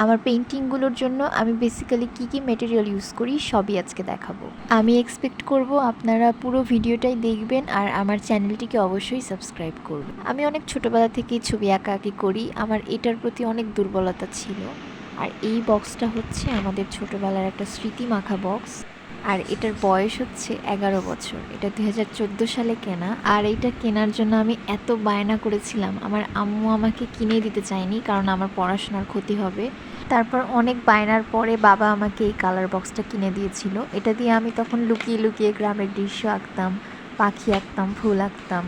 আমার পেইন্টিংগুলোর জন্য আমি বেসিক্যালি কী মেটেরিয়াল ইউজ করি সবই আজকে দেখাবো। আমি এক্সপেক্ট করব আপনারা পুরো ভিডিওটাই দেখবেন আর আমার চ্যানেলটিকে অবশ্যই সাবস্ক্রাইব করবেন। আমি অনেক ছোটোবেলা থেকেই ছবি আঁকাআঁকি করি, আমার এটার প্রতি অনেক দুর্বলতা ছিল। আর এই বক্সটা হচ্ছে আমাদের ছোটোবেলার একটা স্মৃতি মাখা বক্স, আর এটার বয়স হচ্ছে 11 বছর। এটা 2014 সালে কেনা, আর এইটা কেনার জন্য আমি এত বায়না করেছিলাম। আমার আম্মু আমাকে কিনে দিতে চায়নি, কারণ আমার পড়াশোনার ক্ষতি হবে। তারপর অনেক বায়নার পরে বাবা আমাকে এই কালার বক্সটা কিনে দিয়েছিল। এটা দিয়ে আমি তখন লুকিয়ে লুকিয়ে গ্রামের দৃশ্য আঁকতাম, পাখি আঁকতাম, ফুল আঁকতাম।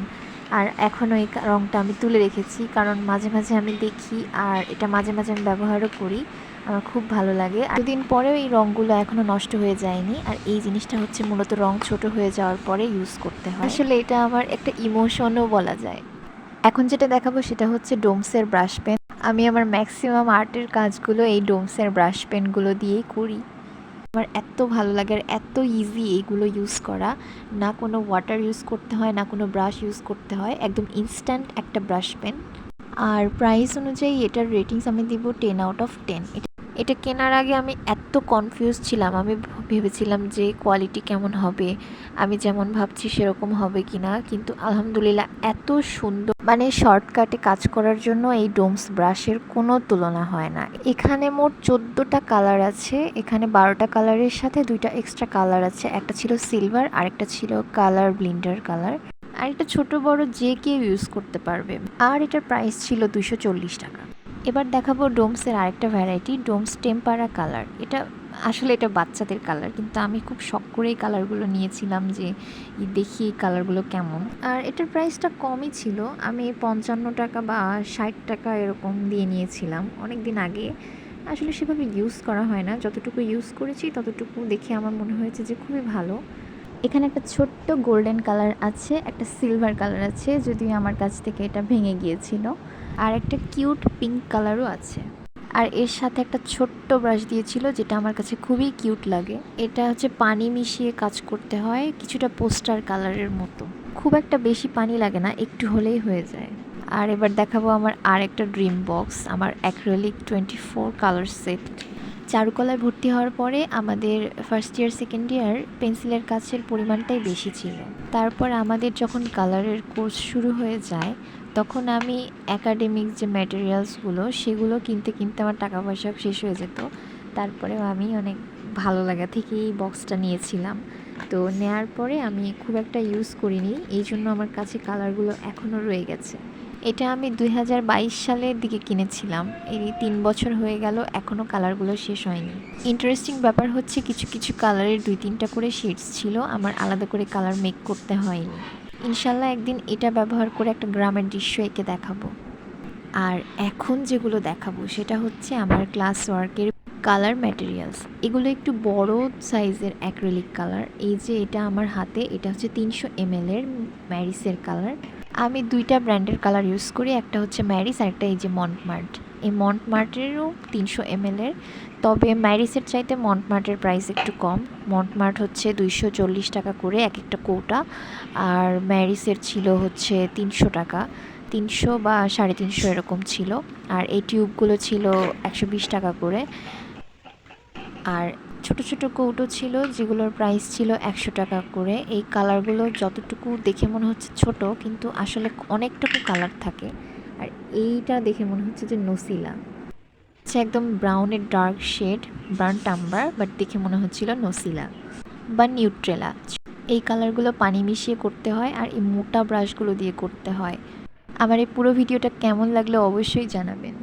আর এখনও এই রঙটা আমি তুলে রেখেছি, কারণ মাঝে মাঝে আমি দেখি, আর এটা মাঝে মাঝে আমি ব্যবহারও করি। আমার খুব ভালো লাগে। এতদিন পরেও এই রঙগুলো এখনও নষ্ট হয়ে যায়নি। আর এই জিনিসটা হচ্ছে মূলত রং ছোট হয়ে যাওয়ার পরে ইউজ করতে হয়। আসলে এটা আমার একটা ইমোশনও বলা যায়। এখন যেটা দেখাবো সেটা হচ্ছে ডোমসের ব্রাশ পেন। আমি আমার ম্যাক্সিমাম আর্টের কাজগুলো এই ডোমসের ব্রাশ পেনগুলো দিয়েই করি। আমার এত ভালো লাগে আর এত ইজি এইগুলো ইউজ করা। না কোনো ওয়াটার ইউজ করতে হয়, না কোনো ব্রাশ ইউজ করতে হয়, একদম ইনস্ট্যান্ট একটা ব্রাশ পেন। আর প্রাইস অনুযায়ী এটার রেটিংস আমি দিব 10/10। এটা কেনার আগে আমি এত কনফিউজ ছিলাম, আমি ভেবেছিলাম যে কোয়ালিটি কেমন হবে, আমি যেমন ভাবছি সেরকম হবে কি না, কিন্তু আলহামদুলিল্লাহ এত সুন্দর। মানে শর্টকাটে কাজ করার জন্য এই ডোমস ব্রাশের কোনো তুলনা হয় না। এখানে মোট 14টা কালার আছে। এখানে 12টা কালারের সাথে 2টা এক্সট্রা কালার আছে। একটা ছিল সিলভার, আরেকটা ছিল কালার ব্লিন্ডার কালার। আর এটা ছোট বড় যে কেউ ইউজ করতে পারবে। আর এটার প্রাইস ছিল 240 টাকা। এবার দেখাবো ডোমসের আরেকটা ভ্যারাইটি, ডোমস টেম্পারা কালার। এটা বাচ্চাদের কালার, কিন্তু আমি খুব শখ করে এই কালারগুলো নিয়েছিলাম যে দেখি এই কালারগুলো কেমন। আর এটার প্রাইসটা কমই ছিল, আমি 55 টাকা বা 60 টাকা এরকম দিয়ে নিয়েছিলাম অনেক দিন আগে। আসলে সেভাবে ইউজ করা হয় না, যতটুকু ইউজ করেছি ততটুকু দেখে আমার মনে হয়েছে যে খুবই ভালো। এখানে একটা ছোট্ট গোল্ডেন কালার আছে, একটা সিলভার কালার আছে, যদিও আমার কাছ থেকে এটা ভেঙে গিয়েছিল। আর একটা কিউট পিঙ্ক কালারও আছে। আর এর সাথে একটা ছোট্ট ব্রাশ দিয়েছিল, যেটা আমার কাছে খুবই কিউট লাগে। এটা হচ্ছে পানি মিশিয়ে কাজ করতে হয়, কিছুটা পোস্টার কালারের মতো। খুব একটা বেশি পানি লাগে না, একটু হলেই হয়ে যায়। আর এবার দেখাবো আমার আর একটা ড্রিম বক্স, আমার অ্যাক্রিলিক 24 কালার সেট। চারুকলায় ভর্তি হওয়ার পরে আমাদের ফার্স্ট ইয়ার সেকেন্ড ইয়ার পেন্সিলের কাছের পরিমাণটাই বেশি ছিল। তারপর আমাদের যখন কালারের কোর্স শুরু হয়ে যায়, তখন আমি একাডেমিক যে ম্যাটেরিয়ালসগুলো সেগুলো কিনতে কিনতে আমার টাকা পয়সা শেষ হয়ে যেত। তারপরেও আমি অনেক ভালো লাগা থেকে এই বক্সটা নিয়েছিলাম। তো নেয়ার পরে আমি খুব একটা ইউজ করিনি, এই জন্য আমার কাছে কালারগুলো এখনও রয়ে গেছে। এটা আমি 2022 সালের দিকে কিনেছিলাম, এই 3 বছর হয়ে গেল, এখনও কালারগুলো শেষ হয়নি। ইন্টারেস্টিং ব্যাপার হচ্ছে কিছু কিছু কালারের 2-3টা করে শেডস ছিল, আমার আলাদা করে কালার মেক করতে হয়নি। ইনশাল্লাহ একদিন এটা ব্যবহার করে একটা গ্রামের দৃশ্য এঁকে দেখাবো। আর এখন যেগুলো দেখাবো সেটা হচ্ছে আমার ক্লাস ওয়ার্কের কালার ম্যাটেরিয়ালস। এগুলো একটু বড় সাইজের অ্যাক্রিলিক কালার। এই যে এটা আমার হাতে, এটা হচ্ছে 300 ml এর ম্যারিসের কালার। আমি 2টা ব্র্যান্ডের কালার ইউজ করি, একটা হচ্ছে ম্যারিস আর একটা এই যে মন্টমার্ট। এই মন্টমার্টেরও 300 ml এর, তবে ম্যারিসের চাইতে মন্টমার্টের প্রাইস একটু কম। মন্টমার্ট হচ্ছে 240 টাকা করে এক একটা কৌটা, আর ম্যারিসের ছিল হচ্ছে 300 টাকা, 300 বা 350 এরকম ছিল। আর এই টিউবগুলো ছিল 120 টাকা করে। আর ছোট ছোট কৌটো ছিল যেগুলোর প্রাইস ছিল 100 টাকা করে। এই কালারগুলো যতটুকু দেখে মনে হচ্ছে ছোট, কিন্তু আসলে অনেকটুকু কালার থাকে। আর এইটা দেখে মনে হচ্ছে যে নসিলা, হচ্ছে একদম ব্রাউনের dark shade, burnt amber, but দেখে মনে হচ্ছিল নসিলা বা নিউট্রেলা। এই কালারগুলো পানি মিশিয়ে করতে হয়, আর এই মোটা ব্রাশগুলো দিয়ে করতে হয়। আমার এই পুরো ভিডিওটা কেমন লাগলো অবশ্যই জানাবেন।